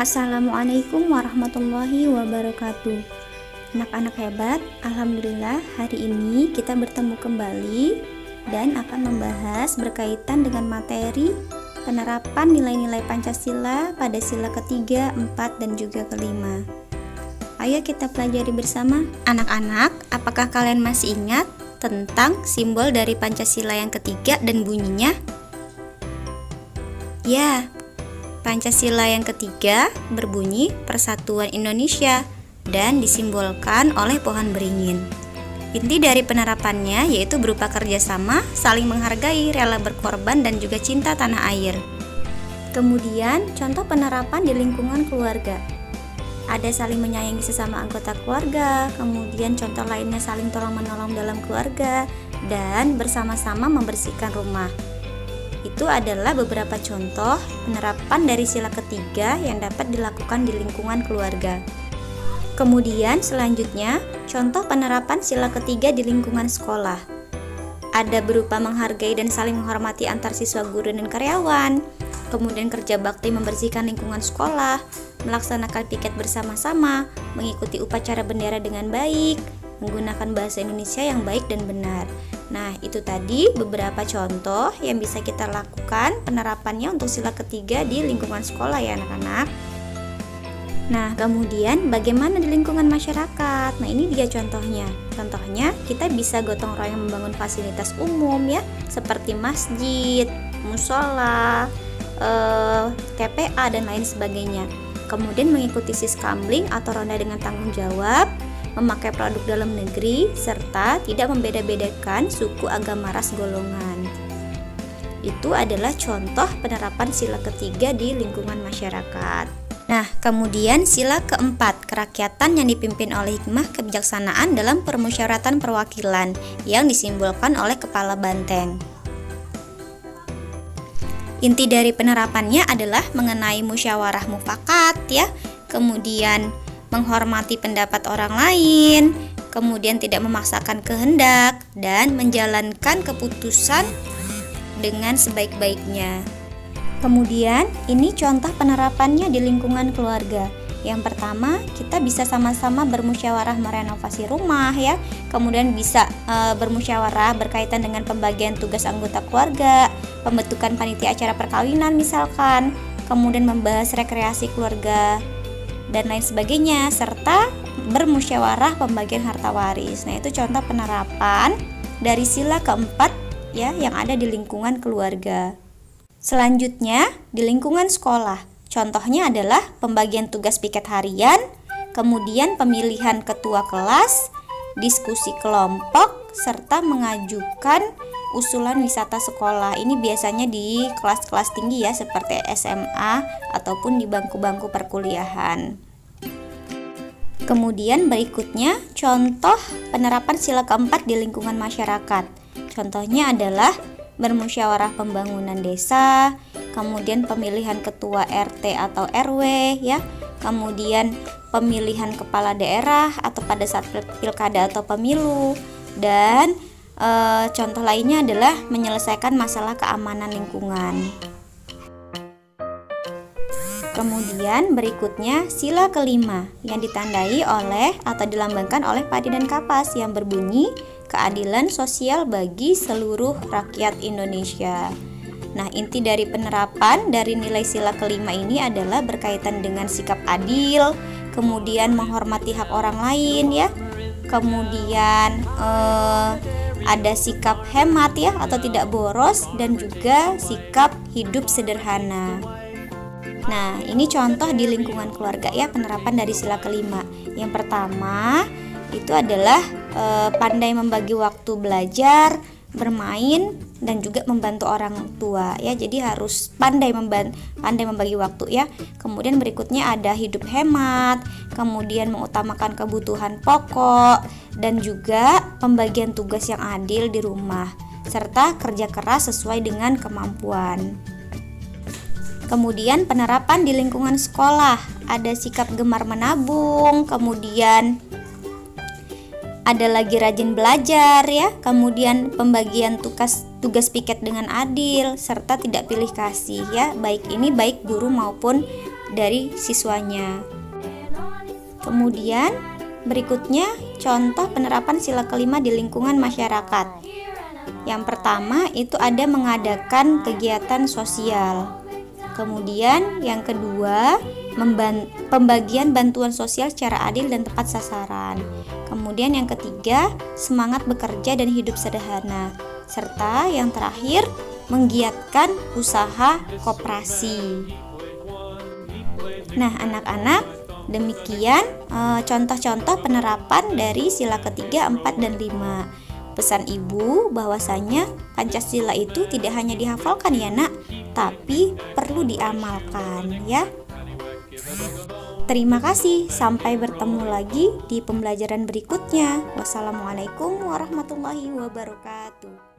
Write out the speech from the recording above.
Assalamualaikum warahmatullahi wabarakatuh. Anak-anak hebat, alhamdulillah hari ini kita bertemu kembali dan akan membahas berkaitan dengan materi penerapan nilai-nilai Pancasila pada sila ketiga, empat, dan juga kelima. Ayo kita pelajari bersama. Anak-anak, apakah kalian masih ingat tentang simbol dari Pancasila yang ketiga dan bunyinya? Ya, Pancasila yang ketiga berbunyi Persatuan Indonesia dan disimbolkan oleh pohon beringin. Inti dari penerapannya yaitu berupa kerjasama, saling menghargai, rela berkorban, dan juga cinta tanah air. Kemudian, contoh penerapan di lingkungan keluarga. Ada saling menyayangi sesama anggota keluarga, kemudian contoh lainnya saling tolong-menolong dalam keluarga, dan bersama-sama membersihkan rumah. Itu adalah beberapa contoh penerapan dari sila ketiga yang dapat dilakukan di lingkungan keluarga. Kemudian selanjutnya, contoh penerapan sila ketiga di lingkungan sekolah. Ada berupa menghargai dan saling menghormati antar siswa, guru, dan karyawan. Kemudian kerja bakti membersihkan lingkungan sekolah, melaksanakan piket bersama-sama, mengikuti upacara bendera dengan baik, menggunakan bahasa Indonesia yang baik dan benar. Nah, itu tadi beberapa contoh yang bisa kita lakukan penerapannya untuk sila ketiga di lingkungan sekolah ya anak-anak. Nah, kemudian bagaimana di lingkungan masyarakat? Nah, ini dia contohnya. Contohnya, kita bisa gotong royong membangun fasilitas umum ya, seperti masjid, musola, TPA, dan lain sebagainya. Kemudian mengikuti siskamling atau ronda dengan tanggung jawab, memakai produk dalam negeri, serta tidak membeda-bedakan suku, agama, ras, golongan. Itu adalah contoh penerapan sila ketiga di lingkungan masyarakat. Nah, kemudian sila keempat, kerakyatan yang dipimpin oleh hikmah kebijaksanaan dalam permusyawaratan perwakilan yang disimbolkan oleh kepala banteng. Inti dari penerapannya adalah mengenai musyawarah mufakat ya, kemudian menghormati pendapat orang lain, kemudian tidak memaksakan kehendak, dan menjalankan keputusan dengan sebaik-baiknya. Kemudian, ini contoh penerapannya di lingkungan keluarga. Yang pertama, kita bisa sama-sama bermusyawarah merenovasi rumah ya. Kemudian bisa bermusyawarah berkaitan dengan pembagian tugas anggota keluarga, pembentukan panitia acara perkawinan misalkan, kemudian membahas rekreasi keluarga dan lain sebagainya, serta bermusyawarah pembagian harta waris. Nah, itu contoh penerapan dari sila keempat ya yang ada di lingkungan keluarga. Selanjutnya, di lingkungan sekolah. Contohnya adalah pembagian tugas piket harian, kemudian pemilihan ketua kelas, diskusi kelompok, serta mengajukan usulan wisata sekolah. Ini biasanya di kelas-kelas tinggi ya, seperti SMA ataupun di bangku-bangku perkuliahan. Kemudian berikutnya contoh penerapan sila keempat di lingkungan masyarakat. Contohnya adalah bermusyawarah pembangunan desa, kemudian pemilihan ketua RT atau RW ya, kemudian pemilihan kepala daerah atau pada saat pilkada atau pemilu, dan contoh lainnya adalah menyelesaikan masalah keamanan lingkungan. Kemudian berikutnya sila kelima yang ditandai oleh atau dilambangkan oleh padi dan kapas yang berbunyi keadilan sosial bagi seluruh rakyat Indonesia. Nah, inti dari penerapan dari nilai sila kelima ini adalah berkaitan dengan sikap adil, kemudian menghormati hak orang lain ya, kemudian ada sikap hemat ya atau tidak boros, dan juga sikap hidup sederhana. Nah, ini contoh di lingkungan keluarga ya penerapan dari sila kelima. Yang pertama itu adalah pandai membagi waktu belajar, bermain, dan juga membantu orang tua ya. Jadi harus pandai membagi waktu ya. Kemudian berikutnya ada hidup hemat, kemudian mengutamakan kebutuhan pokok, dan juga pembagian tugas yang adil di rumah, serta kerja keras sesuai dengan kemampuan. Kemudian penerapan di lingkungan sekolah, ada sikap gemar menabung, kemudian ada lagi rajin belajar ya, kemudian pembagian tugas piket dengan adil, serta tidak pilih kasih ya, baik guru maupun dari siswanya. Kemudian berikutnya contoh penerapan sila kelima di lingkungan masyarakat. Yang pertama itu ada mengadakan kegiatan sosial. Kemudian yang kedua, pembagian bantuan sosial secara adil dan tepat sasaran. Kemudian yang ketiga, semangat bekerja dan hidup sederhana. Serta yang terakhir, menggiatkan usaha koperasi. Nah, anak-anak, demikian contoh-contoh penerapan dari sila ketiga, 4, dan 5. Pesan ibu bahwasanya Pancasila itu tidak hanya dihafalkan ya nak, tapi perlu diamalkan ya. Terima kasih, sampai bertemu lagi di pembelajaran berikutnya. Wassalamualaikum warahmatullahi wabarakatuh.